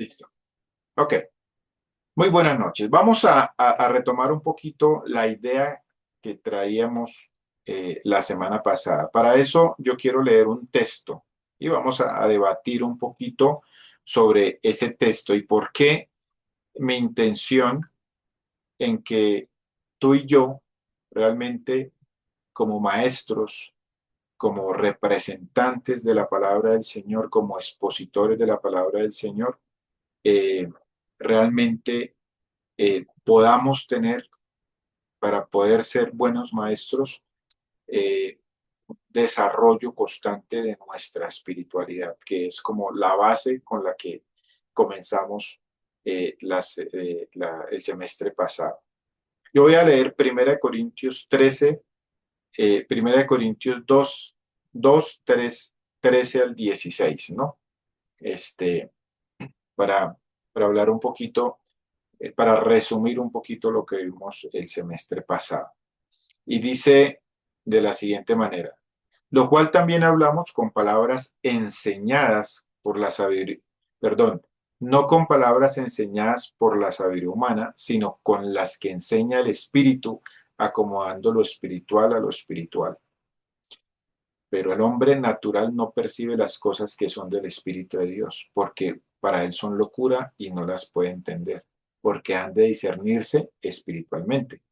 Listo. Ok. Muy buenas noches. Vamos a retomar un poquito la idea que traíamos la semana pasada. Para eso yo quiero leer un texto y vamos a debatir un poquito sobre ese texto y por qué mi intención en que tú y yo realmente como maestros, como representantes de la palabra del Señor, como expositores de la palabra del Señor, eh, realmente podamos tener, para poder ser buenos maestros, eh, desarrollo constante de nuestra espiritualidad, que es como la base con la que comenzamos el semestre pasado. Yo voy a leer 1 Corintios 13, 1 Corintios 2, 3, 13 al 16, ¿no? Este, para, para hablar un poquito, para resumir un poquito lo que vimos el semestre pasado. Y dice de la siguiente manera, lo cual también hablamos con palabras enseñadas por la sabiduría, perdón, no con palabras enseñadas por la sabiduría humana, sino con las que enseña el Espíritu, acomodando lo espiritual a lo espiritual. Pero el hombre natural no percibe las cosas que son del Espíritu de Dios, porque para él son locura y no las puede entender, porque han de discernirse espiritualmente.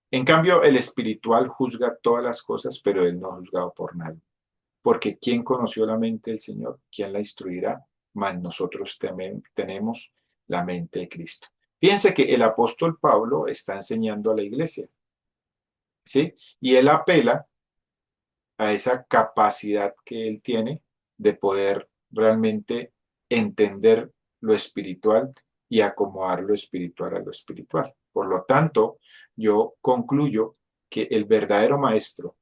En cambio, el espiritual juzga todas las cosas, pero él no es juzgado por nadie. Porque ¿quién conoció la mente del Señor? ¿Quién la instruirá? Mas nosotros tenemos la mente de Cristo. Fíjense que el apóstol Pablo está enseñando a la iglesia, ¿sí? Y él apela a esa capacidad que él tiene de poder realmente entender lo espiritual y acomodar lo espiritual a lo espiritual. Por lo tanto, yo concluyo que el verdadero maestro,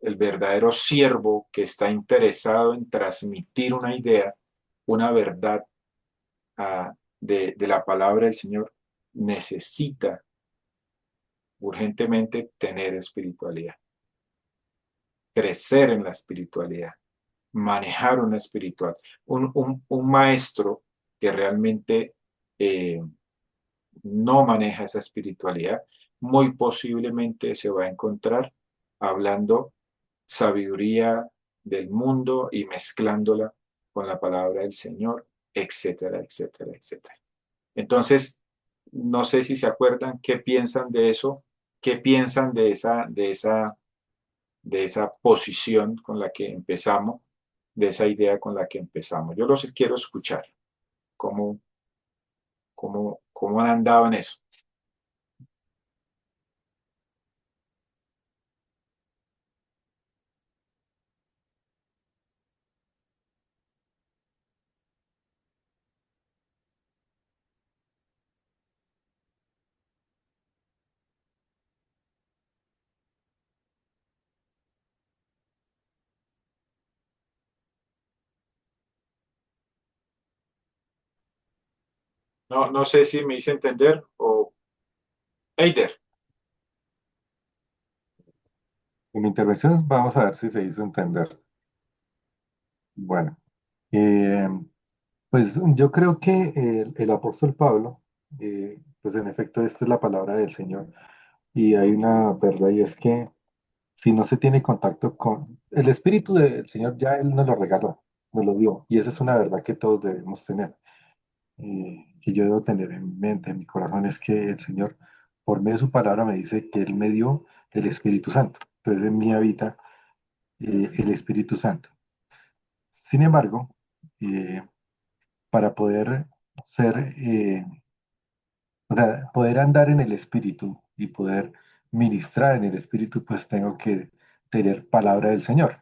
el verdadero siervo que está interesado en transmitir una idea, una verdad de la palabra del Señor, necesita urgentemente tener espiritualidad, crecer en la espiritualidad, manejar una espiritual. Un maestro que realmente eh, no maneja esa espiritualidad, muy posiblemente se va a encontrar hablando sabiduría del mundo y mezclándola con la palabra del Señor, etcétera, etcétera, etcétera. Entonces, no sé si se acuerdan qué piensan de eso, qué piensan de esa posición con la que empezamos, de esa idea con la que empezamos. Yo los quiero escuchar, cómo, cómo han andado en eso. No, no sé si me hice entender o Eider. En mi intervención vamos a ver si se hizo entender. Bueno, eh, pues yo creo que el apóstol Pablo, pues en efecto esta es la palabra del Señor y hay una verdad y es que si no se tiene contacto con el Espíritu del Señor, ya Él nos lo regaló, nos lo dio y esa es una verdad que todos debemos tener, que yo debo tener en mente, en mi corazón, es que el Señor, por medio de su palabra, me dice que Él me dio el Espíritu Santo. Entonces en mí habita el Espíritu Santo. Sin embargo, eh, para poder ser, o sea, poder andar en el Espíritu y poder ministrar en el Espíritu, pues tengo que tener palabra del Señor,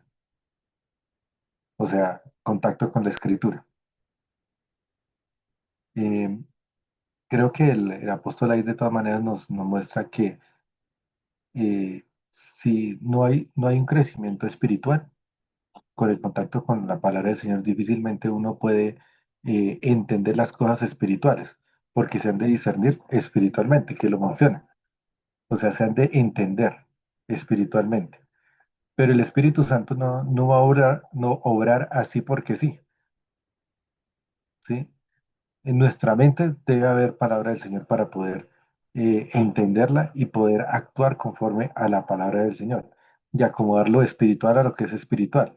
o sea, contacto con la Escritura. Eh, Creo que el apóstol ahí de todas maneras nos muestra que si no hay un crecimiento espiritual, con el contacto con la palabra del Señor, difícilmente uno puede entender las cosas espirituales, porque se han de discernir espiritualmente, que lo menciona. O sea, se han de entender espiritualmente. Pero el Espíritu Santo no va a obrar, no obrar así porque sí, ¿sí? En nuestra mente debe haber palabra del Señor para poder entenderla y poder actuar conforme a la palabra del Señor y acomodar lo espiritual a lo que es espiritual.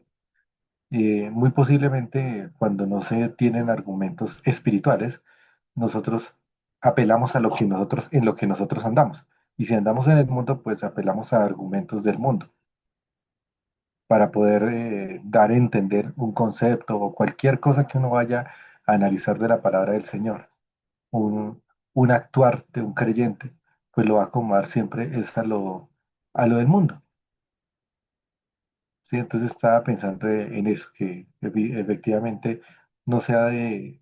Muy posiblemente cuando no se tienen argumentos espirituales, nosotros apelamos a lo que nosotros, en lo que nosotros andamos. Y si andamos en el mundo, pues apelamos a argumentos del mundo para poder dar a entender un concepto o cualquier cosa que uno vaya a analizar de la palabra del Señor. Un, un actuar de un creyente, pues lo va a acomodar siempre es a lo del mundo. ¿Sí? Entonces estaba pensando en eso, que efectivamente no sea de...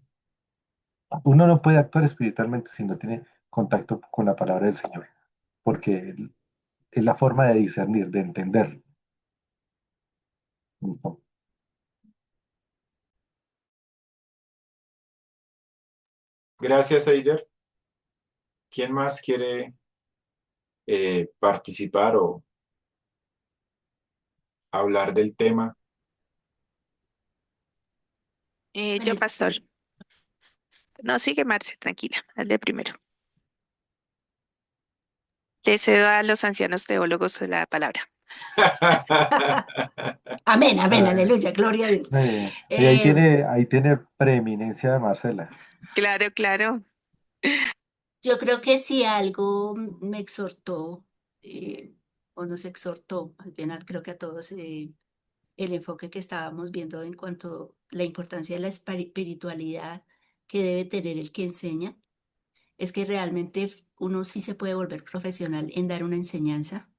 Uno no puede actuar espiritualmente si no tiene contacto con la palabra del Señor, porque es la forma de discernir, de entender. ¿Listo? Gracias, Eider. ¿Quién más quiere participar o hablar del tema? Yo, Bueno, pastor. No, sigue Marce, tranquila, hazle primero. Le cedo a los ancianos teólogos la palabra. amén, amén, Ah, aleluya, gloria a Dios. y Eh, ahí tiene preeminencia de Marcela. Claro, claro. yo creo que si algo me exhortó, eh, o nos exhortó, más bien creo que a todos, el enfoque que estábamos viendo en cuanto a la importancia de la espiritualidad que debe tener el que enseña, es que realmente uno sí se puede volver profesional en dar una enseñanza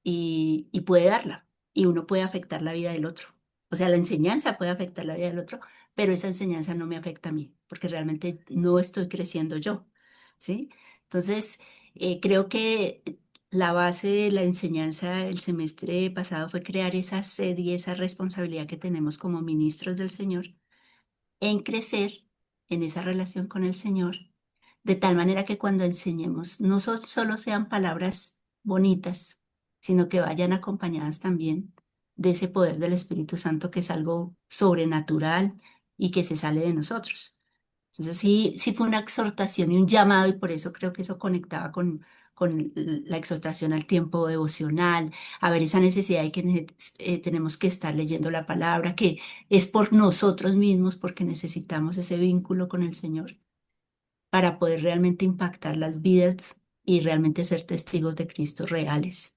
y puede darla y uno puede afectar la vida del otro. O sea, la enseñanza puede afectar la vida del otro, pero esa enseñanza no me afecta a mí, porque realmente no estoy creciendo yo, ¿sí? Entonces, creo que la base de la enseñanza el semestre pasado fue crear esa sed y esa responsabilidad que tenemos como ministros del Señor en crecer en esa relación con el Señor, de tal manera que cuando enseñemos no solo sean palabras bonitas, sino que vayan acompañadas también de ese poder del Espíritu Santo que es algo sobrenatural y que se sale de nosotros. Entonces sí, sí fue una exhortación y un llamado y por eso creo que eso conectaba con la exhortación al tiempo devocional, a ver esa necesidad de que tenemos que estar leyendo la palabra, que es por nosotros mismos, porque necesitamos ese vínculo con el Señor para poder realmente impactar las vidas y realmente ser testigos de Cristo reales.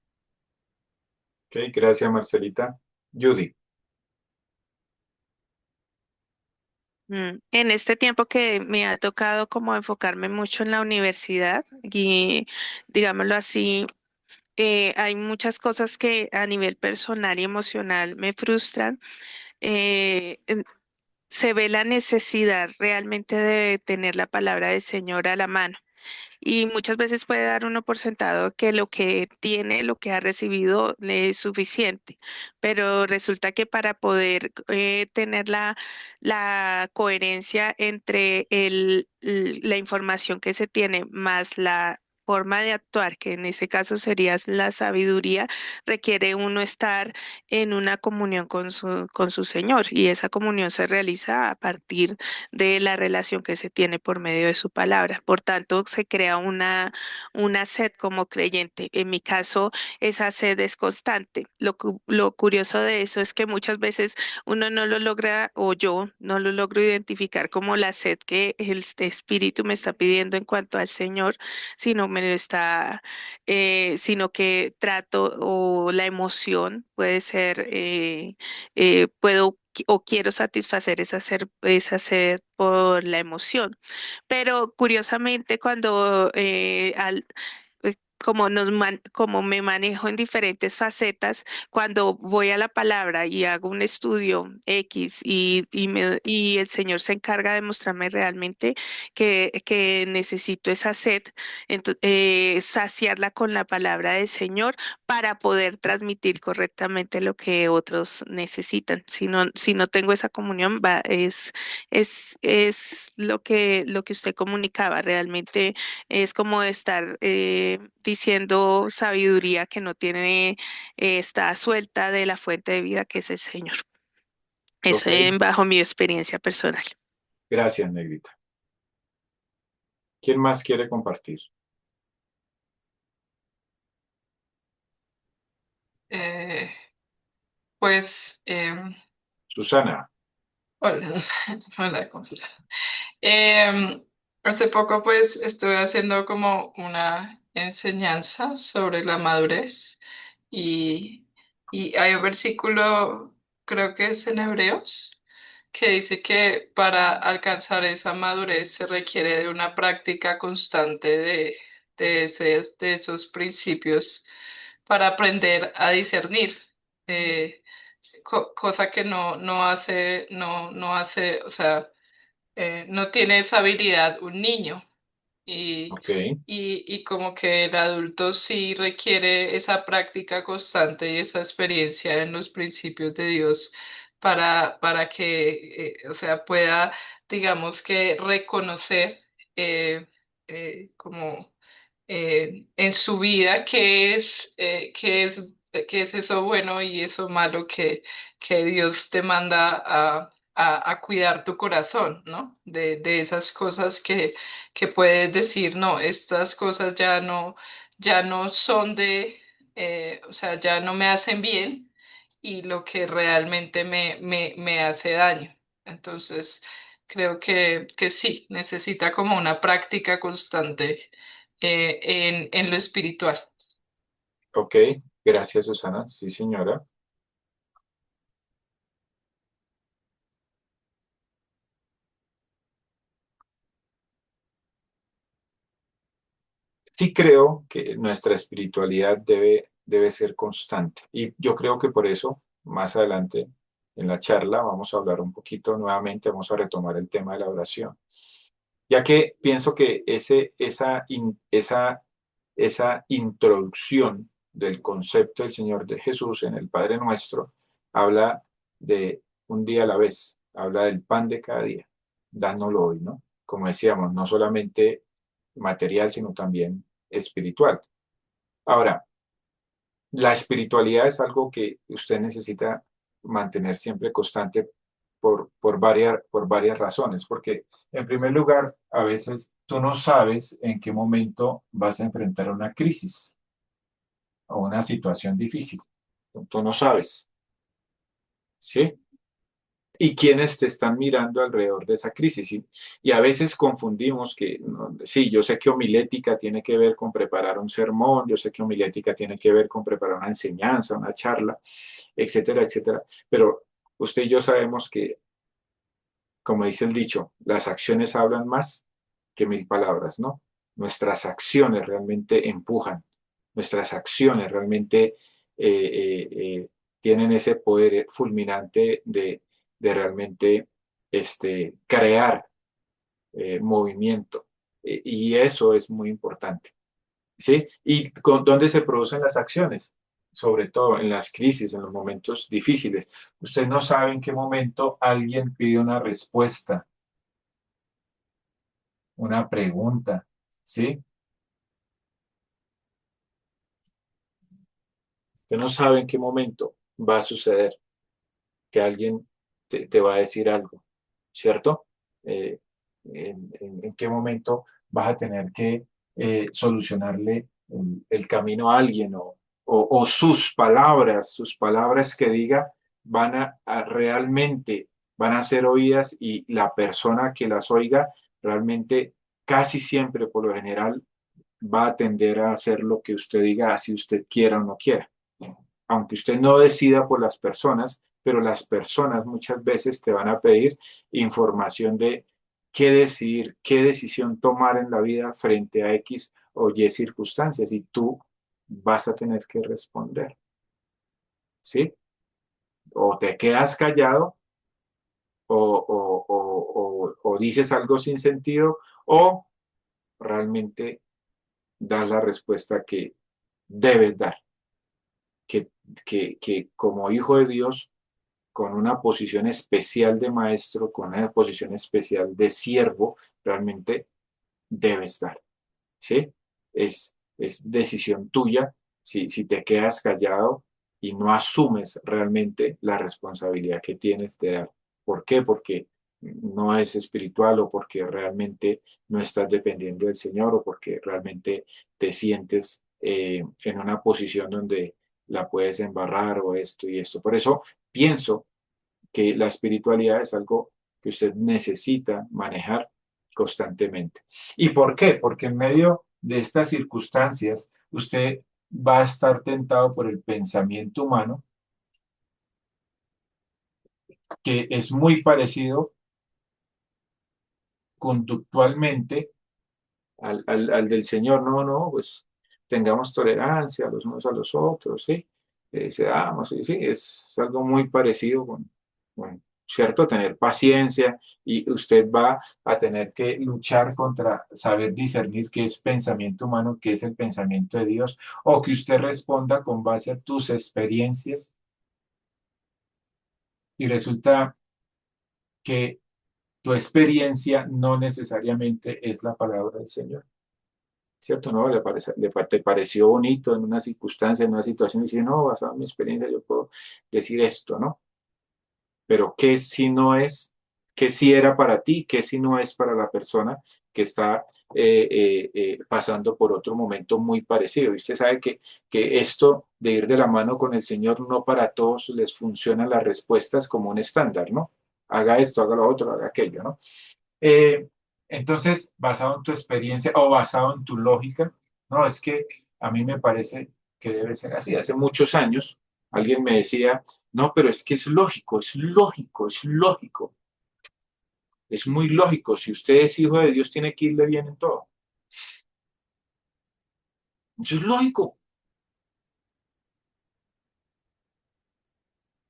Ok, gracias, Marcelita. Judy. En este tiempo que me ha tocado como enfocarme mucho en la universidad y digámoslo así, hay muchas cosas que a nivel personal y emocional me frustran. Se ve la necesidad realmente de tener la palabra del Señor a la mano. Y muchas veces puede dar uno por sentado que lo que tiene, lo que ha recibido, le es suficiente, pero resulta que para poder tener la coherencia entre la información que se tiene más la forma de actuar, que en ese caso sería la sabiduría, requiere uno estar en una comunión con su Señor y esa comunión se realiza a partir de la relación que se tiene por medio de su palabra. Por tanto, se crea una sed como creyente. En mi caso, esa sed es constante. Lo curioso de eso es que muchas veces uno no lo logra, o yo no lo logro identificar como la sed que este espíritu me está pidiendo en cuanto al Señor, sino me lo está, sino que trato o la emoción puede ser, puedo o quiero satisfacer esa sed por la emoción. Pero curiosamente, cuando como me manejo en diferentes facetas, cuando voy a la palabra y hago un estudio X y el Señor se encarga de mostrarme realmente que necesito esa sed, saciarla con la palabra del Señor para poder transmitir correctamente lo que otros necesitan. Si no tengo esa comunión, es lo que usted comunicaba. Realmente es como estar diciendo sabiduría que no tiene, está suelta de la fuente de vida que es el Señor. Ok, Eso bajo mi experiencia personal. gracias, Negrita. ¿Quién más quiere compartir? Eh, pues, Susana. hola, hola, ¿cómo estás? Em, Hace poco pues estuve haciendo como una enseñanza sobre la madurez y, y hay un versículo, creo que es en Hebreos, que dice que para alcanzar esa madurez se requiere de una práctica constante de esos principios para aprender a discernir. eh, Cosa que no hace, o sea, no tiene esa habilidad un niño y, Ok, y como que el adulto sí requiere esa práctica constante y esa experiencia en los principios de Dios para que, o sea, pueda, digamos que reconocer eh, como en su vida qué es eso bueno y eso malo que Dios te manda a cuidar tu corazón, ¿no? De esas cosas que puedes decir, no, estas cosas ya no son o sea, ya no me hacen bien y lo que realmente me hace daño. Entonces, creo que sí, necesita como una práctica constante en lo espiritual. ok. Gracias, Susana. Sí, señora. Sí creo que nuestra espiritualidad debe ser constante. Y yo creo que por eso, más adelante en la charla, vamos a hablar un poquito nuevamente, vamos a retomar el tema de la oración. Ya que pienso que esa introducción del concepto del Señor de Jesús en el Padre Nuestro habla de un día a la vez, habla del pan de cada día, dándolo hoy, ¿no? Como decíamos, no solamente material, sino también espiritual. Ahora, la espiritualidad es algo que usted necesita mantener siempre constante por varias razones, porque en primer lugar, a veces tú no sabes en qué momento vas a enfrentar una crisis o una situación difícil. Tú no sabes, ¿sí? Y quiénes te están mirando alrededor de esa crisis. Y a veces confundimos que, no, sí, yo sé que homilética tiene que ver con preparar un sermón, yo sé que homilética tiene que ver con preparar una enseñanza, una charla, etcétera, etcétera. Pero usted y yo sabemos que, como dice el dicho, las acciones hablan más que mil palabras, ¿no? Nuestras acciones realmente empujan, nuestras acciones realmente tienen ese poder fulminante de realmente crear movimiento. Y eso es muy importante. ¿Sí? ¿Y dónde se producen las acciones? Sobre todo en las crisis, en los momentos difíciles. Usted no sabe en qué momento alguien pide una respuesta, una pregunta, ¿sí? Usted no sabe en qué momento va a suceder que alguien te va a decir algo, ¿cierto? Eh, en qué momento vas a tener que solucionarle el camino a alguien o sus palabras que diga van a realmente, van a ser oídas y la persona que las oiga realmente casi siempre, por lo general, va a tender a hacer lo que usted diga, así usted quiera o no quiera. Aunque usted no decida por las personas, pero las personas muchas veces te van a pedir información de qué decidir, qué decisión tomar en la vida frente a X o Y circunstancias y tú vas a tener que responder, ¿sí? O te quedas callado o dices algo sin sentido o realmente das la respuesta que debes dar, que, que como hijo de Dios con una posición especial de maestro, con una posición especial de siervo, realmente debes dar, ¿sí? Es decisión tuya si te quedas callado y no asumes realmente la responsabilidad que tienes de dar. ¿Por qué? Porque no es espiritual o porque realmente no estás dependiendo del Señor o porque realmente te sientes en una posición donde la puedes embarrar o esto y esto. Por eso pienso que la espiritualidad es algo que usted necesita manejar constantemente. ¿Y por qué? Porque en medio de estas circunstancias usted va a estar tentado por el pensamiento humano, que es muy parecido conductualmente al del Señor. No, no, pues tengamos tolerancia los unos a los otros, ¿sí? Seamos, sí, sí, es algo muy parecido con, ¿cierto? Tener paciencia y usted va a tener que luchar contra saber discernir qué es pensamiento humano, qué es el pensamiento de Dios, o que usted responda con base a tus experiencias y resulta que tu experiencia no necesariamente es la palabra del Señor. ¿Cierto? ¿No? Te pareció bonito en una circunstancia, en una situación, y dice, no, basado en mi experiencia, yo puedo decir esto, ¿no? Pero ¿qué si no es? ¿Qué si era para ti? ¿Qué si no es para la persona que está pasando por otro momento muy parecido? Y usted sabe que esto de ir de la mano con el Señor, no para todos les funcionan las respuestas como un estándar, ¿no? Haga esto, haga lo otro, haga aquello, ¿no? Eh, entonces, basado en tu experiencia o basado en tu lógica, no, es que a mí me parece que debe ser así. Hace muchos años alguien me decía, no, pero es que es lógico, es lógico, es lógico, es muy lógico. Si usted es hijo de Dios, tiene que irle bien en todo. Eso es lógico.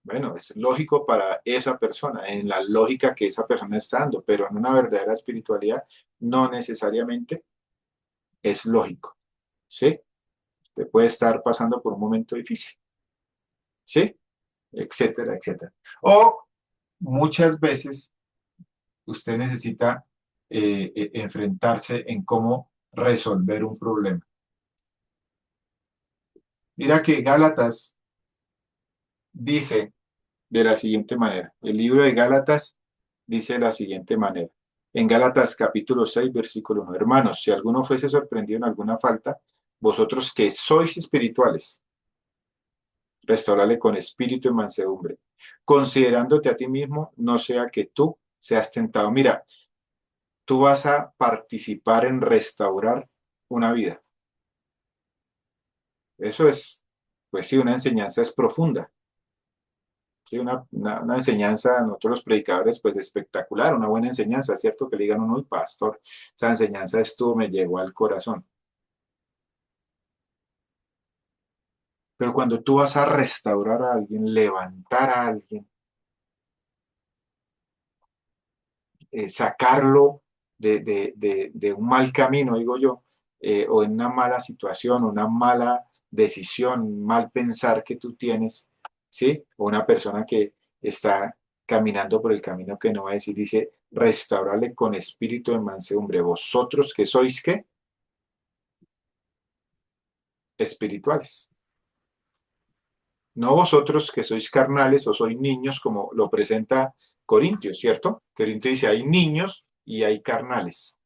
Bueno, es lógico para esa persona, en la lógica que esa persona está dando, pero en una verdadera espiritualidad no necesariamente es lógico, ¿sí? Te puede estar pasando por un momento difícil, ¿sí? Etcétera, etcétera. O muchas veces usted necesita enfrentarse en cómo resolver un problema. Mira que Gálatas dice de la siguiente manera, el libro de Gálatas dice de la siguiente manera, en Gálatas capítulo 6, versículo 1, hermanos, si alguno fuese sorprendido en alguna falta, vosotros que sois espirituales, restaurarle con espíritu y mansedumbre, considerándote a ti mismo, no sea que tú seas tentado. Mira, tú vas a participar en restaurar una vida. Eso es, pues sí, una enseñanza es profunda. Sí, una enseñanza, nosotros los predicadores, pues espectacular, una buena enseñanza, ¿cierto? Que le digan uno, pastor, esa enseñanza estuvo, me llegó al corazón. Pero cuando tú vas a restaurar a alguien, levantar a alguien, sacarlo de un mal camino, digo yo, o en una mala situación, una mala decisión, un mal pensar que tú tienes, ¿sí? O una persona que está caminando por el camino que no es y dice, restaurarle con espíritu de mansedumbre, vosotros que sois, ¿qué? Espirituales. No vosotros que sois carnales o sois niños, como lo presenta Corintios, ¿cierto? Corintios dice, hay niños y hay carnales.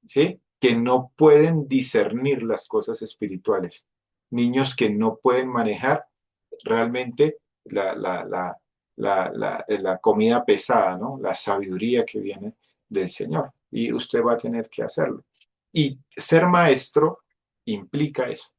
¿Sí? Que no pueden discernir las cosas espirituales, niños que no pueden manejar realmente la comida pesada, ¿no? La sabiduría que viene del Señor. Y usted va a tener que hacerlo. Y ser maestro implica eso.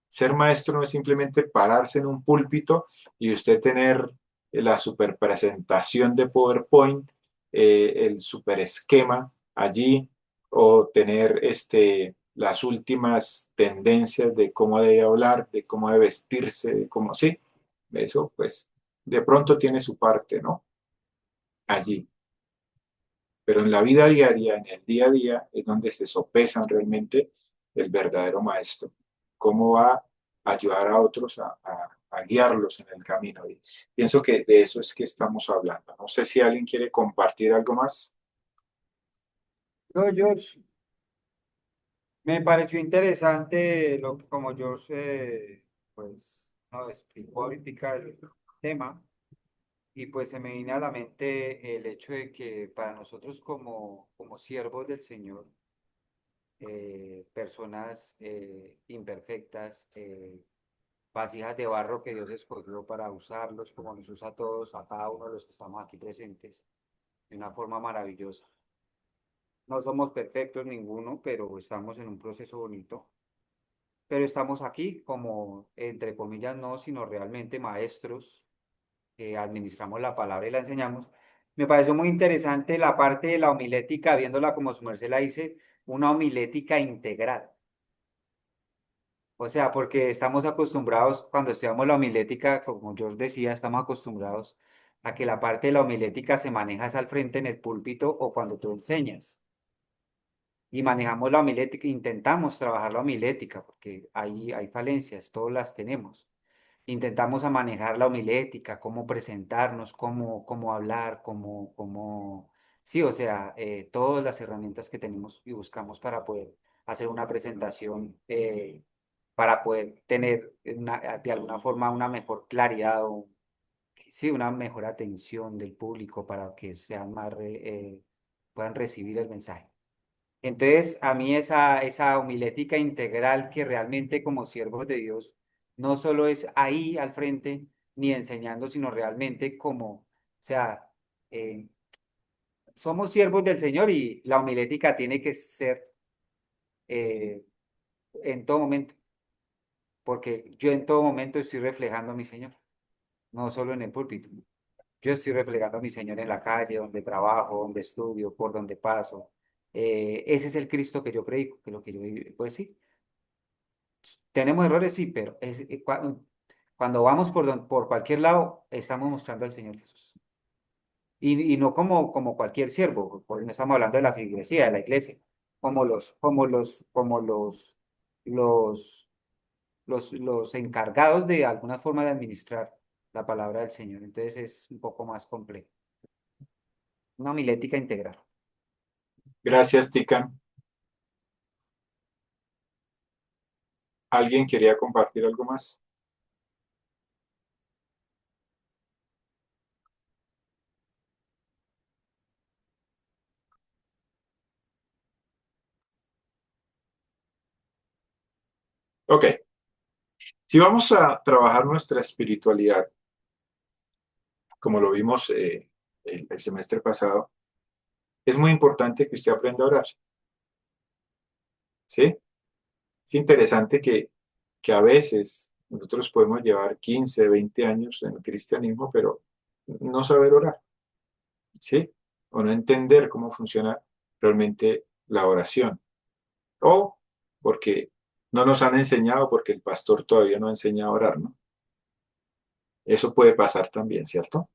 Ser maestro no es simplemente pararse en un púlpito y usted tener la super presentación de PowerPoint, el super esquema allí, o tener las últimas tendencias de cómo debe hablar, de cómo debe vestirse, de cómo sí. Eso, pues, de pronto tiene su parte, ¿no? Allí. Pero en la vida diaria, en el día a día, es donde se sopesan realmente el verdadero maestro. Cómo va a ayudar a otros a guiarlos en el camino. Y pienso que de eso es que estamos hablando. No sé si alguien quiere compartir algo más. No, George, me pareció interesante lo que como George pues nos explicó ahorita el tema. Y pues se me viene a la mente el hecho de que para nosotros como siervos del Señor, personas imperfectas, vasijas de barro que Dios escogió para usarlos, como nos usa a todos, a cada uno de los que estamos aquí presentes, de una forma maravillosa. No somos perfectos ninguno, pero estamos en un proceso bonito. Pero estamos aquí como, entre comillas, no, sino realmente maestros que administramos la palabra y la enseñamos. Me pareció muy interesante la parte de la homilética, viéndola como su merced la dice, una homilética integral. O sea, porque estamos acostumbrados, cuando estudiamos la homilética, como yo os decía, estamos acostumbrados a que la parte de la homilética se maneja al frente en el púlpito o cuando tú enseñas. Y manejamos la homilética, intentamos trabajar la homilética, porque hay falencias, todas las tenemos. Intentamos a manejar la homilética, cómo presentarnos, cómo hablar, sí, o sea, todas las herramientas que tenemos y buscamos para poder hacer una presentación, para poder tener de alguna forma una mejor claridad o, sí, una mejor atención del público para que sean puedan recibir el mensaje. Entonces, a mí esa homilética integral que realmente como siervos de Dios no solo es ahí al frente ni enseñando, sino realmente como, o sea, eh, somos siervos del Señor y la homilética tiene que ser eh, en todo momento, porque yo en todo momento estoy reflejando a mi Señor, no solo en el púlpito. Yo estoy reflejando a mi Señor en la calle, donde trabajo, donde estudio, por donde paso. Ese es el Cristo que yo predico, que lo que yo vivo. Pues sí, tenemos errores, sí, pero cuando vamos por cualquier lado, estamos mostrando al Señor Jesús. Y no como cualquier siervo, porque no estamos hablando de la feligresía, de la iglesia, los, los encargados de alguna forma de administrar la palabra del Señor. Entonces es un poco más complejo. Una homilética integral. Gracias, Tican. ¿Alguien quería compartir algo más? Ok, si vamos a trabajar nuestra espiritualidad, como lo vimos el semestre pasado, es muy importante que usted aprenda a orar, ¿sí? Es interesante que a veces nosotros podemos llevar 15, 20 años en el cristianismo, pero no saber orar, ¿sí? O no entender cómo funciona realmente la oración. O porque no nos han enseñado, porque el pastor todavía no ha enseñado a orar, ¿no? Eso puede pasar también, ¿cierto?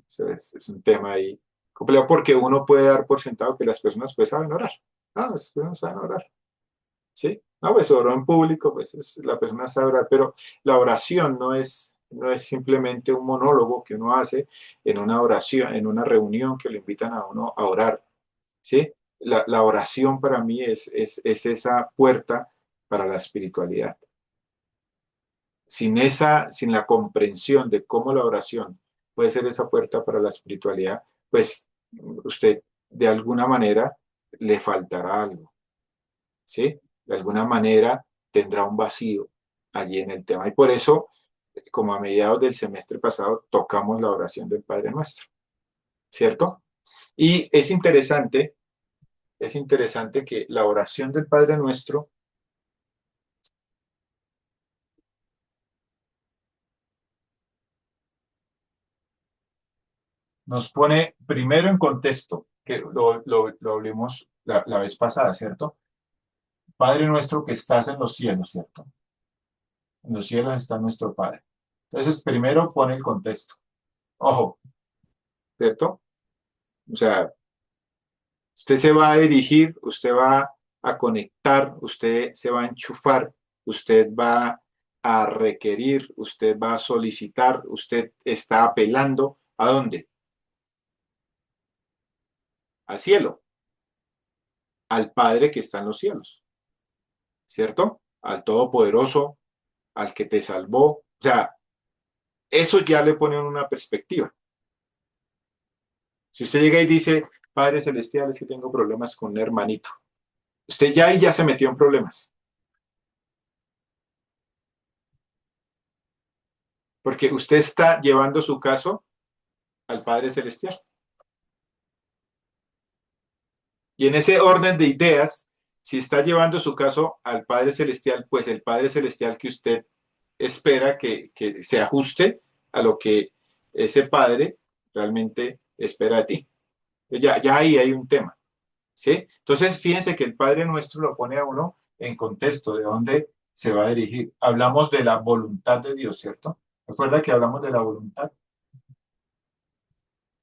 Es un tema ahí complejo porque uno puede dar por sentado que las personas pues saben orar. Ah, las personas saben orar. ¿Sí? No, pues oró en público, pues la persona sabe orar, pero la oración no es simplemente un monólogo que uno hace en una oración, en una reunión que le invitan a uno a orar. ¿Sí? La oración para mí es esa puerta para la espiritualidad. Sin la comprensión de cómo la oración puede ser esa puerta para la espiritualidad, pues usted de alguna manera le faltará algo, ¿sí? De alguna manera tendrá un vacío allí en el tema. Y por eso, como a mediados del semestre pasado, tocamos la oración del Padre Nuestro, ¿cierto? Y es interesante que la oración del Padre Nuestro nos pone primero en contexto, que lo hablamos la vez pasada, ¿cierto? Padre nuestro que estás en los cielos, ¿cierto? En los cielos está nuestro Padre. Entonces, primero pone el contexto. Ojo, ¿cierto? O sea, usted se va a dirigir, usted va a conectar, usted se va a enchufar, usted va a requerir, usted va a solicitar, usted está apelando. ¿A dónde? Al cielo, al Padre que está en los cielos, ¿cierto? Al Todopoderoso, al que te salvó. O sea, eso ya le pone una perspectiva. Si usted llega y dice, Padre Celestial, es que tengo problemas con un hermanito, usted ya ahí ya se metió en problemas. Porque usted está llevando su caso al Padre Celestial. Y en ese orden de ideas, si está llevando su caso al Padre Celestial, pues el Padre Celestial que usted espera que se ajuste a lo que ese Padre realmente espera de ti. Ya ahí hay un tema, ¿sí? Entonces, fíjense que el Padre Nuestro lo pone a uno en contexto de dónde se va a dirigir. Hablamos de la voluntad de Dios, ¿cierto? Recuerda que hablamos de la voluntad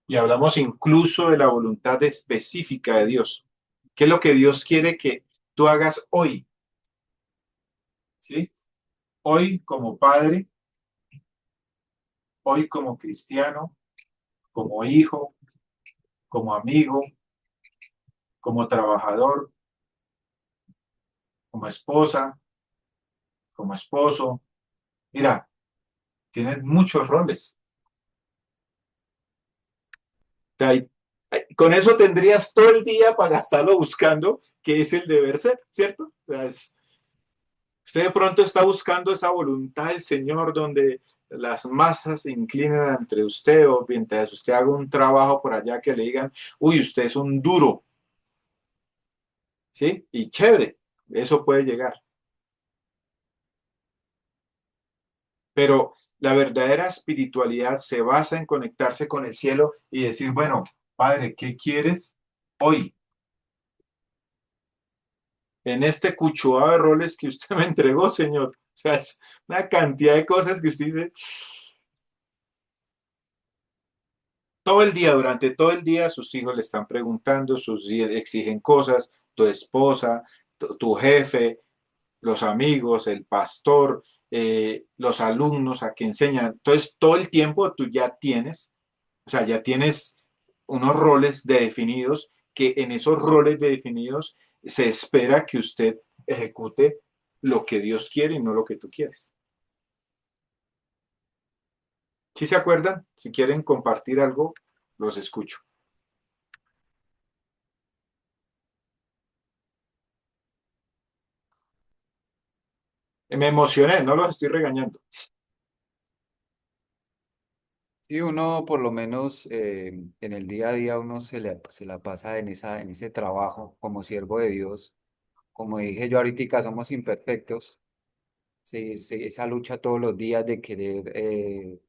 y hablamos incluso de la voluntad específica de Dios. ¿Qué es lo que Dios quiere que tú hagas hoy? ¿Sí? Hoy como padre, hoy como cristiano, como hijo, como amigo, como trabajador, como esposa, como esposo. Mira, tienes muchos roles. O sea, con eso tendrías todo el día para gastarlo buscando qué es el deber ser, ¿cierto? O sea, usted de pronto está buscando esa voluntad del Señor donde las masas se inclinen ante usted o mientras usted haga un trabajo por allá que le digan, uy, usted es un duro, ¿sí? Y chévere, eso puede llegar. Pero la verdadera espiritualidad se basa en conectarse con el cielo y decir, bueno, Padre, ¿qué quieres hoy? En este cuchuado de roles que usted me entregó, Señor. O sea, es una cantidad de cosas que usted dice, todo el día, durante todo el día, sus hijos le están preguntando, sus hijos exigen cosas, tu esposa, tu jefe, los amigos, el pastor, los alumnos a que enseñan. Entonces, todo el tiempo tú ya tienes, o sea, ya tienes unos roles de definidos que en esos roles de definidos se espera que usted ejecute lo que Dios quiere y no lo que tú quieres. ¿Sí se acuerdan? Si quieren compartir algo, los escucho. Me emocioné, no los estoy regañando. Sí, uno por lo menos en el día a día uno se la pasa en ese trabajo como siervo de Dios. Como dije yo ahorita, somos imperfectos. Sí, sí, esa lucha todos los días de querer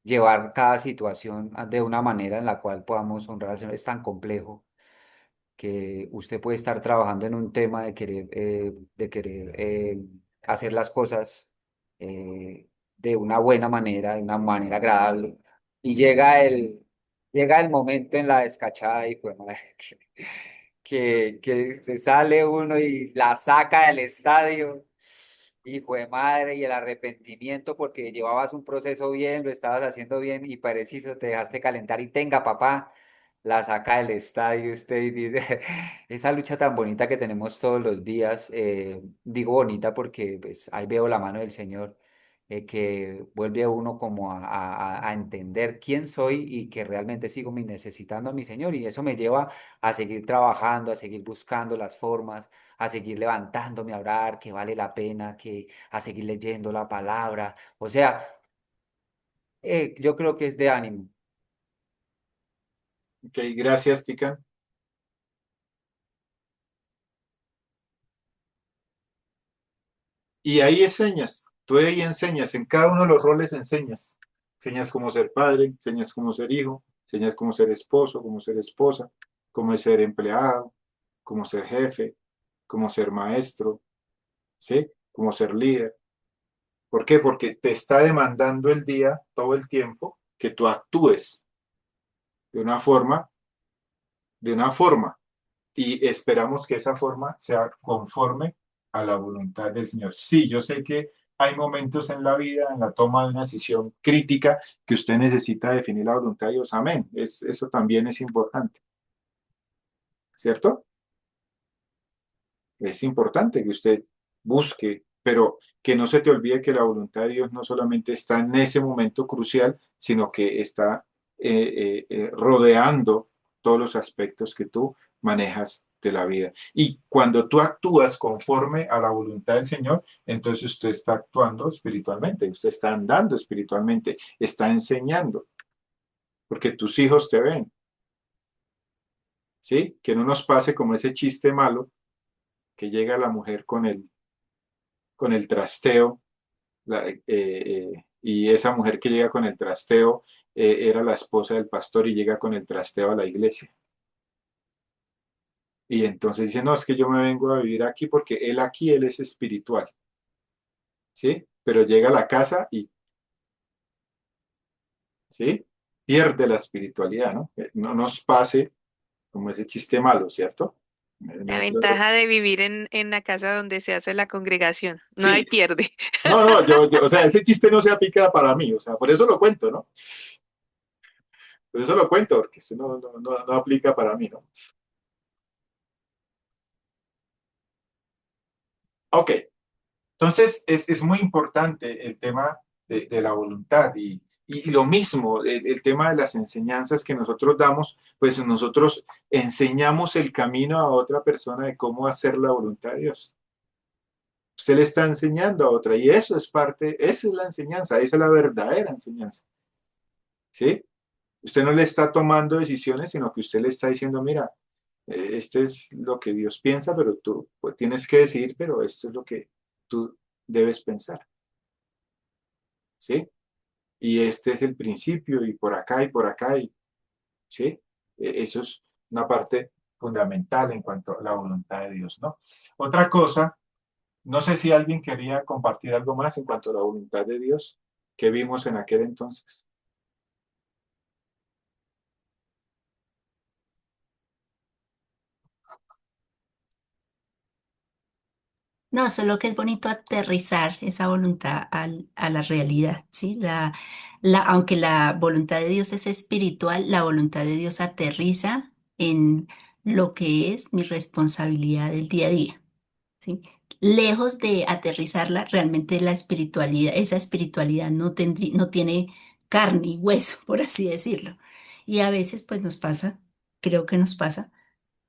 llevar cada situación de una manera en la cual podamos honrar al Señor es tan complejo que usted puede estar trabajando en un tema de querer hacer las cosas de una buena manera, de una manera agradable. Y llega el momento en la descachada y pues, madre, que se sale uno y la saca del estadio. Hijo de madre, y el arrepentimiento porque llevabas un proceso bien, lo estabas haciendo bien y preciso te dejaste calentar y tenga papá, la saca del estadio usted y dice, esa lucha tan bonita que tenemos todos los días, digo bonita porque pues ahí veo la mano del Señor, que vuelve a uno como a entender quién soy y que realmente sigo necesitando a mi Señor y eso me lleva a seguir trabajando, a seguir buscando las formas, a seguir levantándome a orar, que vale la pena, que a seguir leyendo la palabra. O sea, yo creo que es de ánimo. Ok, gracias, Tica. Y ahí enseñas, tú ahí enseñas, en cada uno de los roles enseñas. Enseñas cómo ser padre, enseñas cómo ser hijo, enseñas cómo ser esposo, cómo ser esposa, cómo ser empleado, cómo ser jefe, cómo ser maestro, ¿sí? Cómo ser líder. ¿Por qué? Porque te está demandando el día, todo el tiempo, que tú actúes de una forma, de una forma. Y esperamos que esa forma sea conforme a la voluntad del Señor. Sí, yo sé que hay momentos en la vida, en la toma de una decisión crítica, que usted necesita definir la voluntad de Dios. Amén. Eso también es importante, ¿cierto? Es importante que usted busque pero que no se te olvide que la voluntad de Dios no solamente está en ese momento crucial, sino que está rodeando todos los aspectos que tú manejas de la vida. Y cuando tú actúas conforme a la voluntad del Señor, entonces usted está actuando espiritualmente, usted está andando espiritualmente, está enseñando, porque tus hijos te ven, ¿sí? Que no nos pase como ese chiste malo que llega la mujer con el trasteo, y esa mujer que llega con el trasteo era la esposa del pastor y llega con el trasteo a la iglesia. Y entonces dice, no, es que yo me vengo a vivir aquí porque él aquí, él es espiritual, ¿sí? Pero llega a la casa y, ¿sí? Pierde la espiritualidad, ¿no? No nos pase como ese chiste malo, ¿cierto? La Nuestro- ventaja de vivir en la casa donde se hace la congregación. No hay Sí, pierde. no, no, o sea, ese chiste no se aplica para mí, o sea, por eso lo cuento, ¿no? Por eso lo cuento, porque eso no aplica para mí, ¿no? Ok, entonces es muy importante el tema de la voluntad y lo mismo, el tema de las enseñanzas que nosotros damos, pues nosotros enseñamos el camino a otra persona de cómo hacer la voluntad de Dios. Usted le está enseñando a otra y eso es parte, esa es la enseñanza, esa es la verdadera enseñanza, ¿sí? Usted no le está tomando decisiones, sino que usted le está diciendo, mira, este es lo que Dios piensa, pero tú pues, tienes que decir, pero esto es lo que tú debes pensar, ¿sí? Y este es el principio, y por acá, ¿sí? Eso es una parte fundamental en cuanto a la voluntad de Dios, ¿no? Otra cosa, no sé si alguien quería compartir algo más en cuanto a la voluntad de Dios que vimos en aquel entonces. No, solo que es bonito aterrizar esa voluntad a la realidad, ¿sí? Aunque la voluntad de Dios es espiritual, la voluntad de Dios aterriza en lo que es mi responsabilidad del día a día, ¿sí? Lejos de aterrizarla, realmente la espiritualidad, esa espiritualidad no tiene carne y hueso, por así decirlo. Y a veces pues nos pasa, creo que nos pasa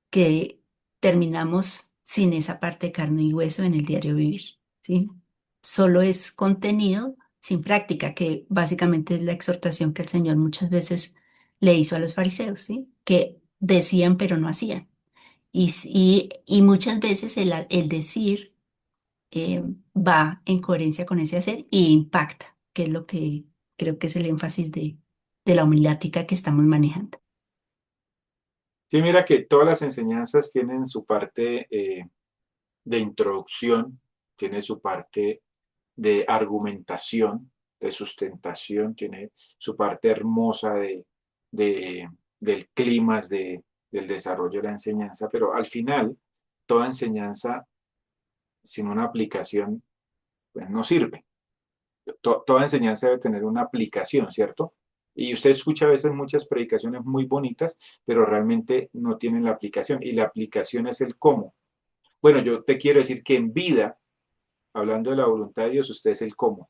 que terminamos sin esa parte de carne y hueso en el diario vivir, ¿sí? Solo es contenido sin práctica, que básicamente es la exhortación que el Señor muchas veces le hizo a los fariseos, ¿sí? Que decían pero no hacían. Y muchas veces el decir va en coherencia con ese hacer y impacta, que es lo que creo que es el énfasis de la homilética que estamos manejando. Sí, mira que todas las enseñanzas tienen su parte de introducción, tiene su parte de argumentación, de sustentación, tiene su parte hermosa de, del clima, del desarrollo de la enseñanza, pero al final, toda enseñanza sin una aplicación, pues no sirve. Toda enseñanza debe tener una aplicación, ¿cierto? Y usted escucha a veces muchas predicaciones muy bonitas, pero realmente no tienen la aplicación. Y la aplicación es el cómo. Bueno, yo te quiero decir que en vida, hablando de la voluntad de Dios, usted es el cómo.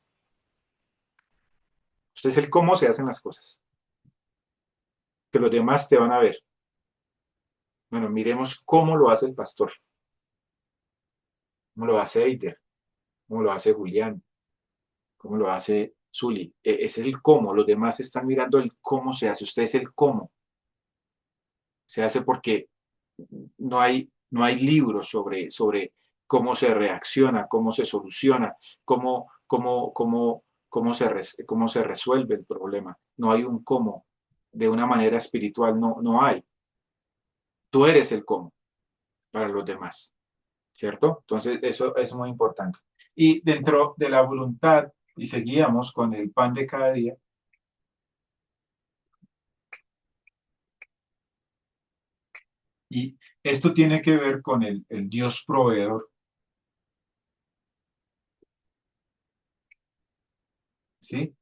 Usted es el cómo se hacen las cosas. Que los demás te van a ver. Bueno, miremos cómo lo hace el pastor, cómo lo hace Eider, cómo lo hace Julián, cómo lo hace Zuli. Ese es el cómo. Los demás están mirando el cómo se hace. Usted es el cómo. Se hace porque no hay libros sobre cómo se reacciona, cómo se soluciona, cómo se resuelve el problema. No hay un cómo. De una manera espiritual no hay. Tú eres el cómo para los demás, ¿cierto? Entonces, eso es muy importante. Y dentro de la voluntad, y seguíamos con el pan de cada día, y esto tiene que ver con el Dios proveedor, ¿sí?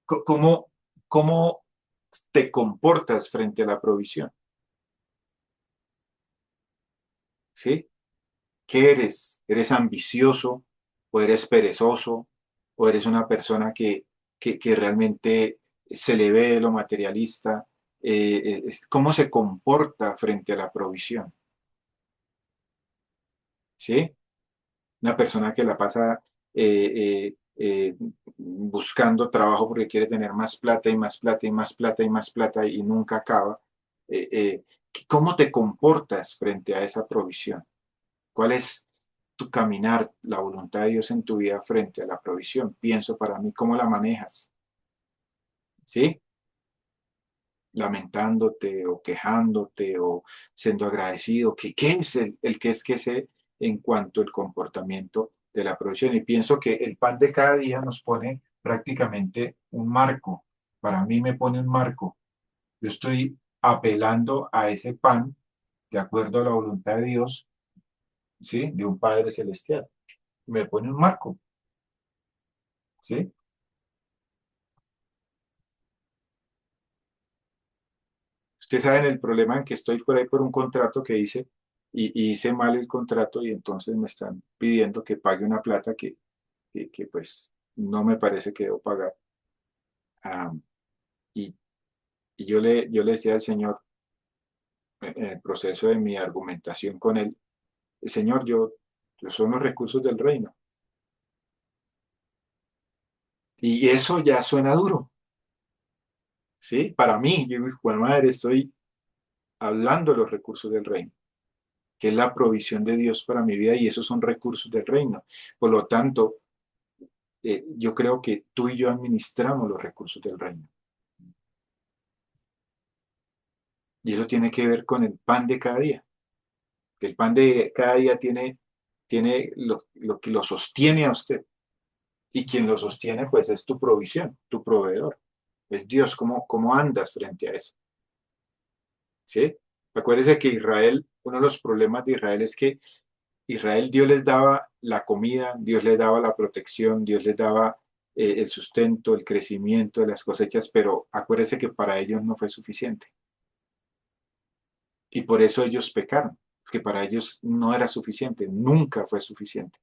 ¿Cómo, cómo te comportas frente a la provisión? ¿Sí? ¿Qué eres? ¿Eres ambicioso o eres perezoso, o eres una persona que realmente se le ve lo materialista, cómo se comporta frente a la provisión, ¿sí? Una persona que la pasa buscando trabajo porque quiere tener más plata y más plata y más plata y más plata y nunca acaba. Eh, eh, ¿Cómo te comportas frente a esa provisión? ¿Cuál es tu caminar, la voluntad de Dios en tu vida frente a la provisión? Pienso para mí, ¿cómo la manejas? ¿Sí? Lamentándote o quejándote o siendo agradecido. ¿Qué es el qué es que sé en cuanto al comportamiento de la provisión? Y pienso que el pan de cada día nos pone prácticamente un marco. Para mí me pone un marco. Yo estoy apelando a ese pan de acuerdo a la voluntad de Dios, ¿sí? De un Padre Celestial. Me pone un marco, ¿sí? Ustedes saben el problema en que estoy por ahí por un contrato que hice y hice mal el contrato y entonces me están pidiendo que pague una plata que, pues no me parece que debo pagar. Ah, y yo le decía al Señor en el proceso de mi argumentación con él, Señor, yo son los recursos del reino. Y eso ya suena duro, ¿sí? Para mí, yo digo, "Jue madre, estoy hablando de los recursos del reino, que es la provisión de Dios para mi vida y esos son recursos del reino. Por lo tanto, yo creo que tú y yo administramos los recursos del reino. Y eso tiene que ver con el pan de cada día. Que el pan de cada día tiene lo que lo sostiene a usted. Y quien lo sostiene, pues es tu provisión, tu proveedor. Es Dios. ¿Cómo andas frente a eso? ¿Sí? Acuérdese que Israel, uno de los problemas de Israel es que Israel, Dios les daba la comida, Dios les daba la protección, Dios les daba el sustento, el crecimiento de las cosechas, pero acuérdese que para ellos no fue suficiente. Y por eso ellos pecaron, que para ellos no era suficiente, nunca fue suficiente.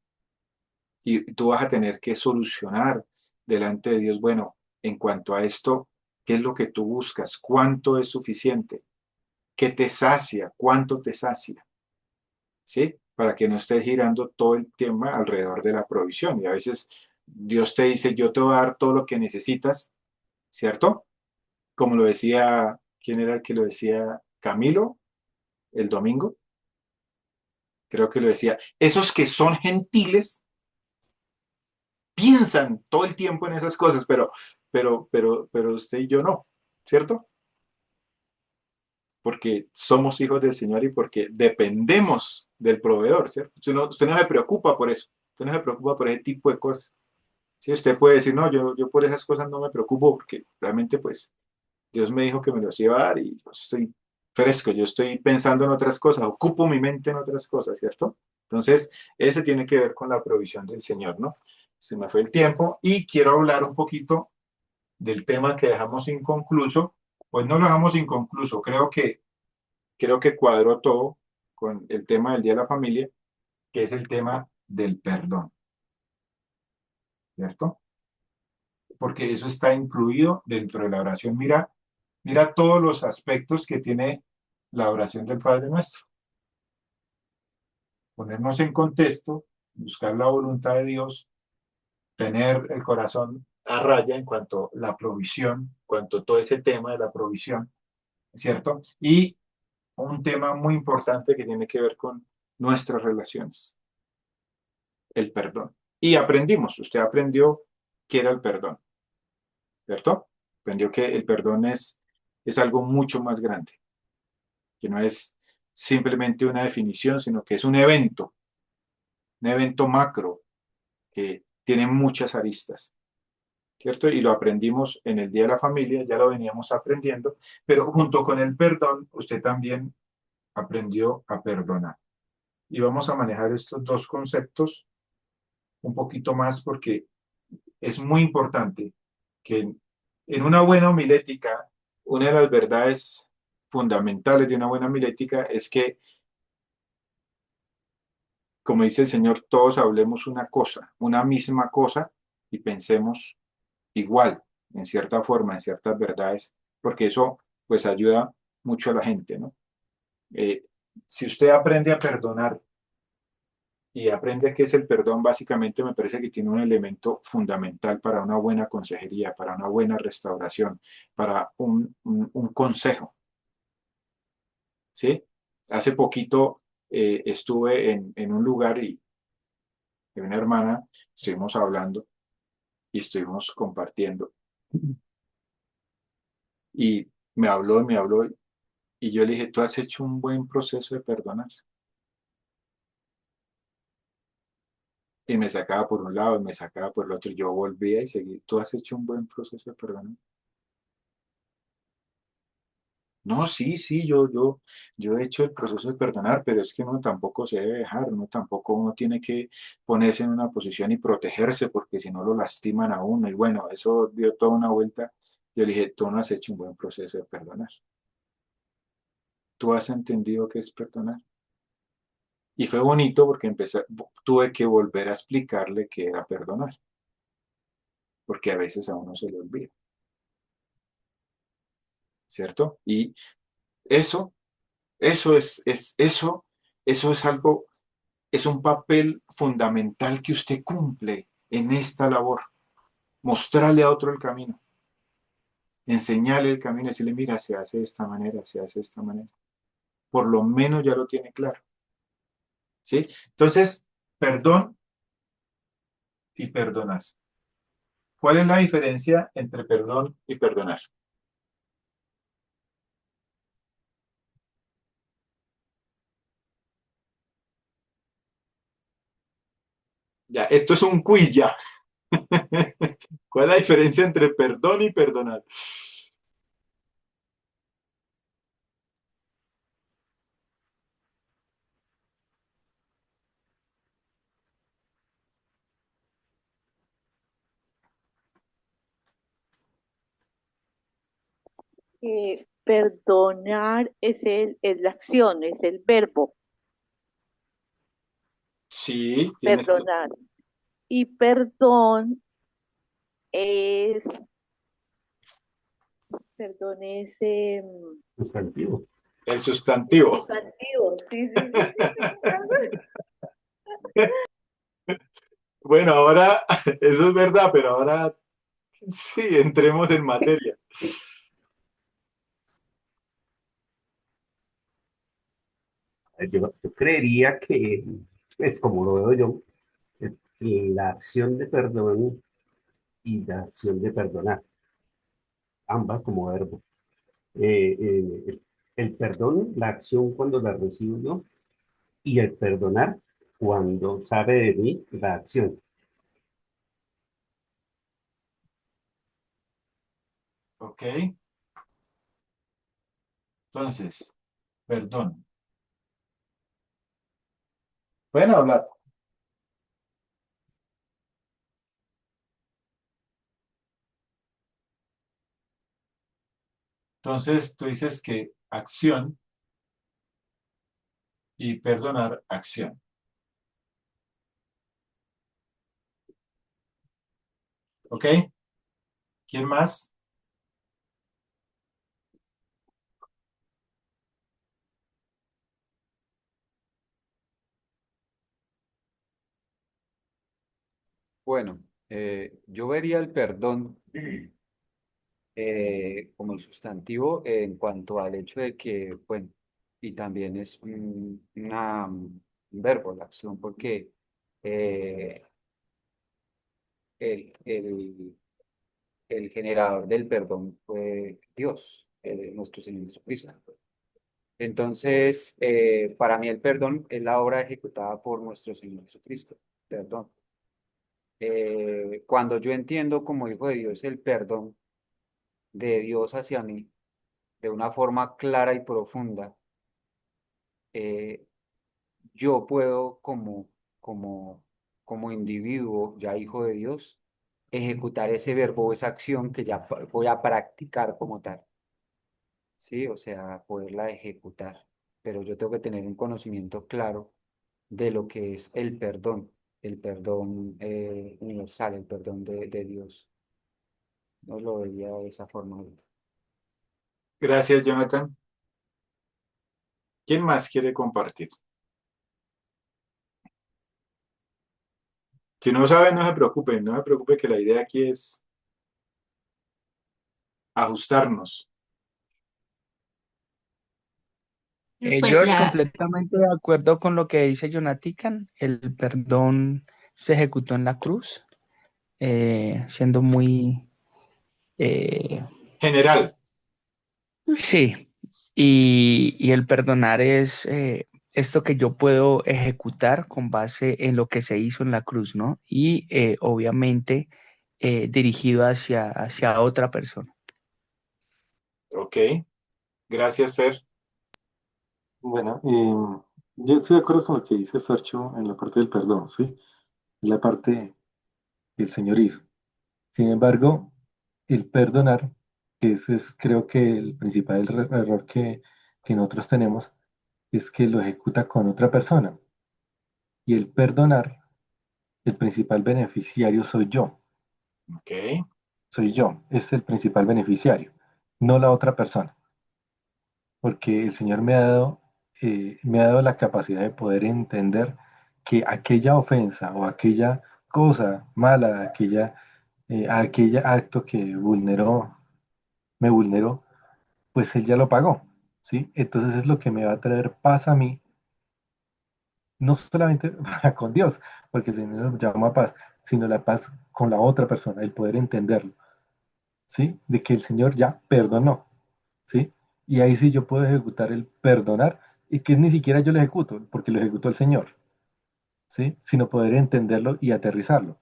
Y tú vas a tener que solucionar delante de Dios, bueno, en cuanto a esto, ¿qué es lo que tú buscas? ¿Cuánto es suficiente? ¿Qué te sacia? ¿Cuánto te sacia? ¿Sí? Para que no estés girando todo el tema alrededor de la provisión. Y a veces Dios te dice, yo te voy a dar todo lo que necesitas, ¿cierto? Como lo decía, ¿quién era el que lo decía? Camilo, el domingo, creo que lo decía. Esos que son gentiles piensan todo el tiempo en esas cosas, pero usted y yo no, ¿cierto? Porque somos hijos del Señor y porque dependemos del proveedor, ¿cierto? Usted no se preocupa por eso, usted no se preocupa por ese tipo de cosas. Sí, usted puede decir, no, yo por esas cosas no me preocupo porque realmente pues Dios me dijo que me los iba a dar y yo estoy fresco, yo estoy pensando en otras cosas, ocupo mi mente en otras cosas, ¿cierto? Entonces, ese tiene que ver con la provisión del Señor, ¿no? Se me fue el tiempo y quiero hablar un poquito del tema que dejamos inconcluso. Pues no lo dejamos inconcluso, creo que cuadró todo con el tema del Día de la Familia, que es el tema del perdón, ¿cierto? Porque eso está incluido dentro de la oración. Mira todos los aspectos que tiene la oración del Padre Nuestro. Ponernos en contexto, buscar la voluntad de Dios, tener el corazón a raya en cuanto a la provisión, en cuanto a todo ese tema de la provisión, ¿cierto? Y un tema muy importante que tiene que ver con nuestras relaciones, el perdón. Y aprendimos, usted aprendió qué era el perdón, ¿cierto? Aprendió que el perdón es algo mucho más grande, que no es simplemente una definición, sino que es un evento macro que tiene muchas aristas, ¿cierto? Y lo aprendimos en el Día de la Familia, ya lo veníamos aprendiendo, pero junto con el perdón, usted también aprendió a perdonar. Y vamos a manejar estos dos conceptos un poquito más porque es muy importante que en una buena homilética, una de las verdades fundamentales de una buena homilética es que como dice el Señor, todos hablemos una cosa, una misma cosa y pensemos igual, en cierta forma, en ciertas verdades, porque eso pues ayuda mucho a la gente, ¿no? Eh, si usted aprende a perdonar y aprende qué es el perdón, básicamente me parece que tiene un elemento fundamental para una buena consejería, para una buena restauración, para un consejo, ¿sí? Hace poquito estuve en un lugar y una hermana estuvimos hablando y estuvimos compartiendo y me habló y yo le dije, tú has hecho un buen proceso de perdonar. Y me sacaba por un lado y me sacaba por el otro y yo volvía y seguía, tú has hecho un buen proceso de perdonar. No, sí, sí, yo he hecho el proceso de perdonar, pero es que uno tampoco se debe dejar, uno tiene que ponerse en una posición y protegerse porque si no lo lastiman a uno. Y bueno, eso dio toda una vuelta. Yo le dije, tú no has hecho un buen proceso de perdonar. Tú has entendido qué es perdonar. Y fue bonito porque tuve que volver a explicarle qué era perdonar, porque a veces a uno se le olvida, ¿cierto? Y eso, eso es algo, es un papel fundamental que usted cumple en esta labor. Mostrarle a otro el camino, enseñarle el camino, decirle, mira, se hace de esta manera, se hace de esta manera. Por lo menos ya lo tiene claro, ¿sí? Entonces, perdón y perdonar. ¿Cuál es la diferencia entre perdón y perdonar? Ya, esto es un quiz ya. ¿Cuál es la diferencia entre perdón y perdonar? Perdonar es la acción, es el verbo, Sí, perdonar. Y perdón es, perdón es Sustantivo. el sustantivo. sustantivo. Sí, sí, sí, sí. Bueno, ahora eso es verdad, pero ahora sí, entremos en materia. Yo creería que, pues como lo veo yo, la acción de perdón y la acción de perdonar, ambas como verbo. El perdón, la acción cuando la recibo yo, y el perdonar cuando sabe de mí la acción. Ok, entonces, perdón. Pueden hablar. Entonces, tú dices que acción y perdonar, acción. ¿Ok? ¿Quién más? Bueno, yo vería el perdón como el sustantivo en cuanto al hecho de que, bueno, y también es un verbo, la acción, porque eh, el, el, el generador del perdón fue Dios, nuestro Señor Jesucristo. Entonces, para mí el perdón es la obra ejecutada por nuestro Señor Jesucristo. Perdón. Cuando yo entiendo como hijo de Dios el perdón de Dios hacia mí de una forma clara y profunda, eh, yo puedo como, como individuo, ya hijo de Dios, ejecutar ese verbo, esa acción que ya voy a practicar como tal. ¿Sí? O sea, poderla ejecutar. Pero yo tengo que tener un conocimiento claro de lo que es el perdón universal, el perdón de Dios. No lo veía de esa forma. Gracias, Jonathan. ¿Quién más quiere compartir? Si no sabe, no se preocupe, no se preocupe que la idea aquí es ajustarnos. Pues George, completamente de acuerdo con lo que dice Jonathan. El perdón se ejecutó en la cruz, siendo muy... General. sí, y el perdonar es esto que yo puedo ejecutar con base en lo que se hizo en la cruz, ¿no? Y obviamente dirigido hacia otra persona. Ok. Gracias, Fer. Bueno, yo estoy de acuerdo con lo que dice Fercho en la parte del perdón, ¿sí? En la parte que el Señor hizo. Sin embargo, el perdonar, que ese es creo que el principal error que nosotros tenemos, es que lo ejecuta con otra persona. Y el perdonar, el principal beneficiario Ok. soy yo, es el principal beneficiario, no la otra persona, porque el Señor me ha dado la capacidad de poder entender que aquella ofensa o aquella cosa mala, aquella acto que me vulneró, pues Él ya lo pagó, ¿sí? Entonces es lo que me va a traer paz a mí, no solamente con Dios, porque el Señor nos llama paz, sino la paz con la otra persona, el poder entenderlo, ¿sí? De que el Señor ya perdonó, ¿sí? Y ahí sí yo puedo ejecutar el perdonar, y que ni siquiera yo lo ejecuto, porque lo ejecutó el Señor, ¿sí? Sino poder entenderlo y aterrizarlo,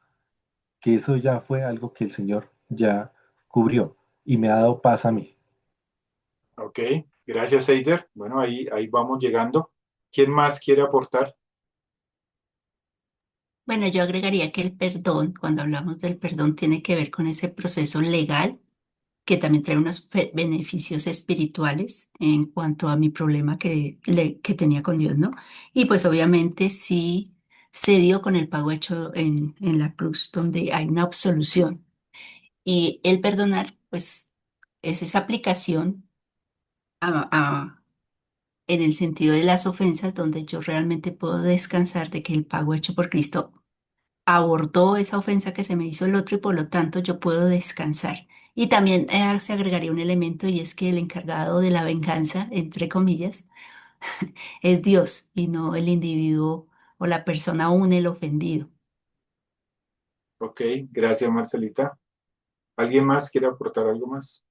que eso ya fue algo que el Señor ya cubrió y me ha dado paz a mí. Ok. Gracias, Eider. Bueno, ahí vamos llegando. ¿Quién más quiere aportar? Bueno, yo agregaría que el perdón, cuando hablamos del perdón, tiene que ver con ese proceso legal que también trae unos beneficios espirituales en cuanto a mi problema que tenía con Dios, ¿no? Y pues obviamente sí se dio con el pago hecho en la cruz, donde hay una absolución. Y el perdonar, pues, es esa aplicación a- a- en el sentido de las ofensas, donde yo realmente puedo descansar de que el pago hecho por Cristo abordó esa ofensa que se me hizo el otro y por lo tanto yo puedo descansar. Y también se agregaría un elemento y es que el encargado de la venganza, entre comillas, es Dios y no el individuo o la persona aún el ofendido. Ok. Gracias, Marcelita. ¿Alguien más quiere aportar algo más?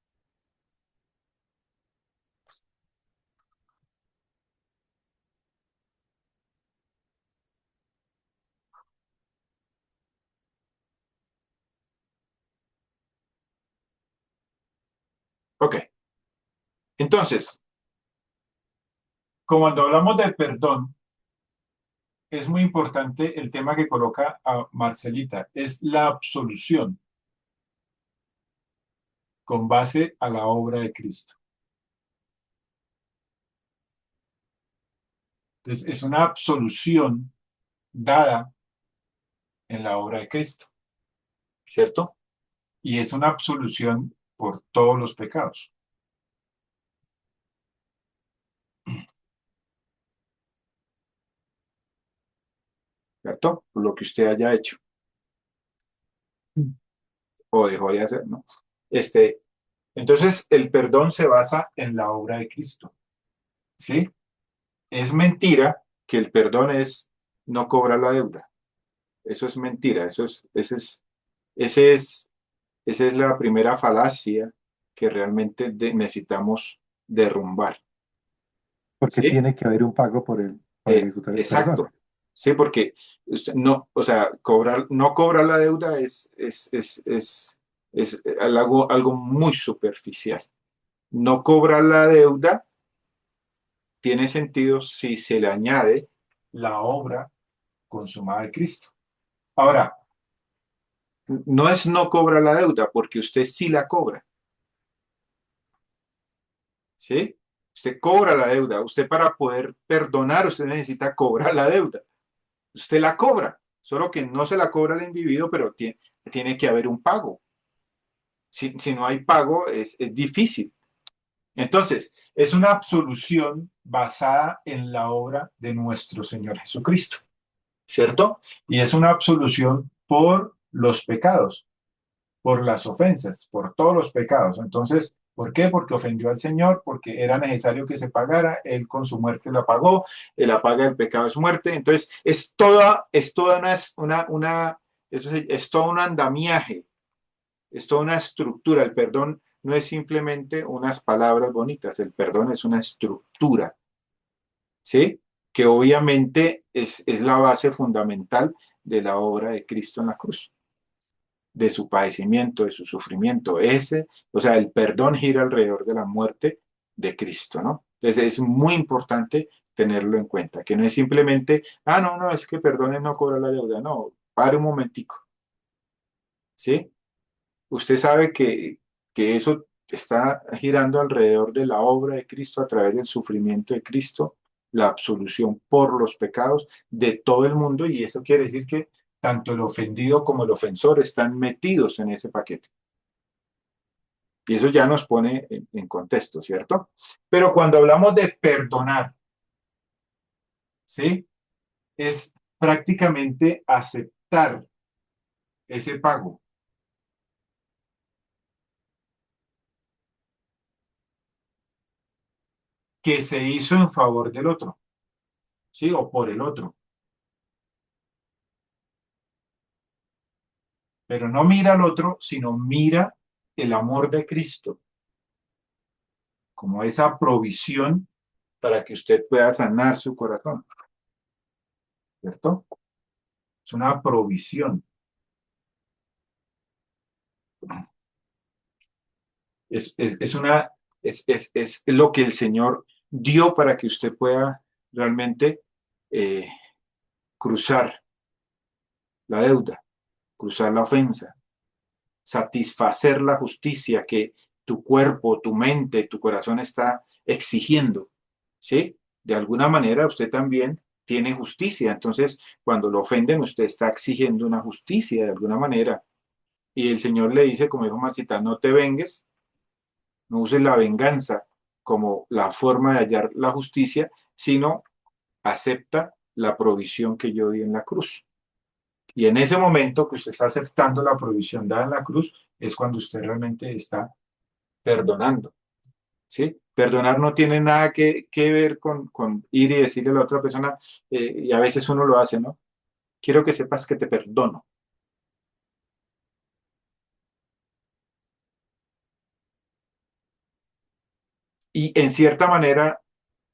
Ok. Entonces, como cuando hablamos de perdón, es muy importante el tema que coloca a Marcelita, es la absolución con base a la obra de Cristo. Entonces, es una absolución dada en la obra de Cristo, ¿cierto? Y es una absolución por todos los pecados, ¿cierto? Por lo que usted haya hecho o dejó de hacer, ¿no? Entonces, el perdón se basa en la obra de Cristo, ¿sí? Es mentira que el perdón es no cobrar la deuda. Eso es mentira, ese es, esa es la primera falacia que realmente necesitamos derrumbar, Porque ¿sí? tiene que haber un pago para ejecutar el perdón. Exacto, sí, porque usted no, o sea, no cobrar la deuda es algo muy superficial. No cobrar la deuda tiene sentido si se le añade la obra consumada de Cristo. Ahora, no es no cobra la deuda, porque usted sí la cobra, ¿sí? Usted cobra la deuda. Usted para poder perdonar, usted necesita cobrar la deuda. usted la cobra, solo que no se la cobra al individuo, pero tiene que haber un pago. Si no hay pago, es difícil. Entonces, es una absolución basada en la obra de nuestro Señor Jesucristo, ¿cierto? Y es una absolución por los pecados, por las ofensas, por todos los pecados. Entonces, ¿por qué? Porque ofendió al Señor, porque era necesario que se pagara, Él con su muerte la pagó, la paga del pecado es muerte. Entonces, es todo un andamiaje, es toda una estructura. El perdón no es simplemente unas palabras bonitas, el perdón es una estructura, ¿sí? Que obviamente es la base fundamental de la obra de Cristo en la cruz, de su padecimiento, de su sufrimiento. O sea, el perdón gira alrededor de la muerte de Cristo, ¿no? Entonces es muy importante tenerlo en cuenta, que no es simplemente, no, es que perdones no cobra la deuda, no, pare un momentico, ¿sí? Usted sabe que eso está girando alrededor de la obra de Cristo a través del sufrimiento de Cristo, la absolución por los pecados de todo el mundo, y eso quiere decir que tanto el ofendido como el ofensor están metidos en ese paquete. Y eso ya nos pone en contexto, ¿cierto? Pero cuando hablamos de perdonar, ¿sí? Es prácticamente aceptar ese pago que se hizo en favor del otro, ¿sí? O por el otro. Pero no mira al otro, sino mira el amor de Cristo como esa provisión para que usted pueda sanar su corazón, ¿cierto? Es una provisión. Es lo que el Señor dio para que usted pueda realmente eh, cruzar la deuda, cruzar la ofensa, satisfacer la justicia que tu cuerpo, tu mente, tu corazón está exigiendo, ¿sí? De alguna manera usted también tiene justicia, entonces cuando lo ofenden usted está exigiendo una justicia de alguna manera y el Señor le dice, como dijo Marcita, no te vengues, no uses la venganza como la forma de hallar la justicia, sino acepta la provisión que yo di en la cruz. Y en ese momento que usted está aceptando la provisión dada en la cruz, es cuando usted realmente está perdonando, ¿sí? Perdonar no tiene nada que ver con ir y decirle a la otra persona, y a veces uno lo hace, ¿no? Quiero que sepas que te perdono. Y en cierta manera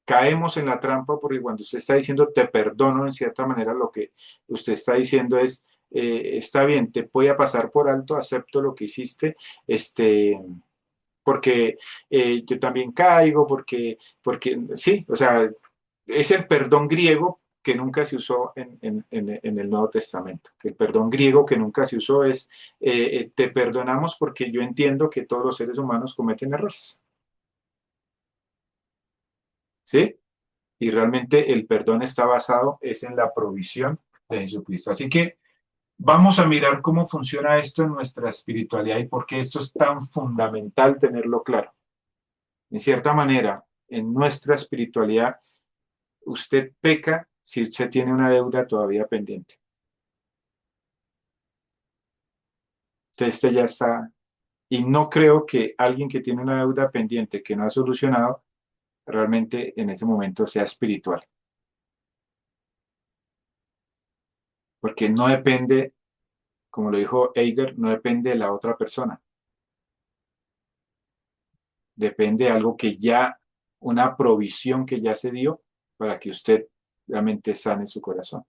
caemos en la trampa porque cuando usted está diciendo te perdono, en cierta manera lo que usted está diciendo es, está bien, te voy a pasar por alto, acepto lo que hiciste, porque yo también caigo, porque sí, o sea, es el perdón griego que nunca se usó en el Nuevo Testamento. El perdón griego que nunca se usó es, te perdonamos porque yo entiendo que todos los seres humanos cometen errores. ¿Sí? Y realmente el perdón está basado es en la provisión de Jesucristo. Así que vamos a mirar cómo funciona esto en nuestra espiritualidad y por qué esto es tan fundamental tenerlo claro. En cierta manera, en nuestra espiritualidad, usted peca si usted tiene una deuda todavía pendiente. Entonces, este ya está. Y no creo que alguien que tiene una deuda pendiente que no ha solucionado, realmente en ese momento sea espiritual. Porque no depende, como lo dijo Eider, no depende de la otra persona. Depende de algo que ya, una provisión que ya se dio para que usted realmente sane su corazón.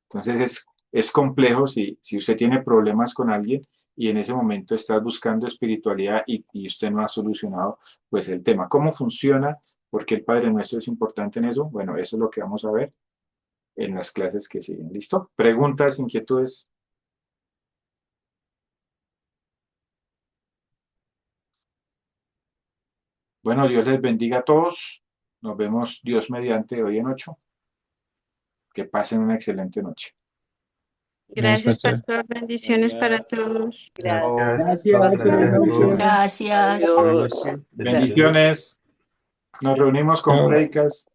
Entonces es complejo si usted tiene problemas con alguien y en ese momento estás buscando espiritualidad y usted no ha solucionado pues el tema. ¿Cómo funciona? ¿Por qué el Padre Nuestro es importante en eso? Bueno, eso es lo que vamos a ver en las clases que siguen. ¿Listo? ¿Preguntas, inquietudes? Bueno, Dios les bendiga a todos. Nos vemos Dios mediante hoy en 8. Que pasen una excelente noche. Gracias, Pastor. pastor. Bendiciones para Gracias. todos. Gracias. Gracias, buenas noches. Gracias. Adiós. Bendiciones. Bendiciones. Nos reunimos con Chao. prédicas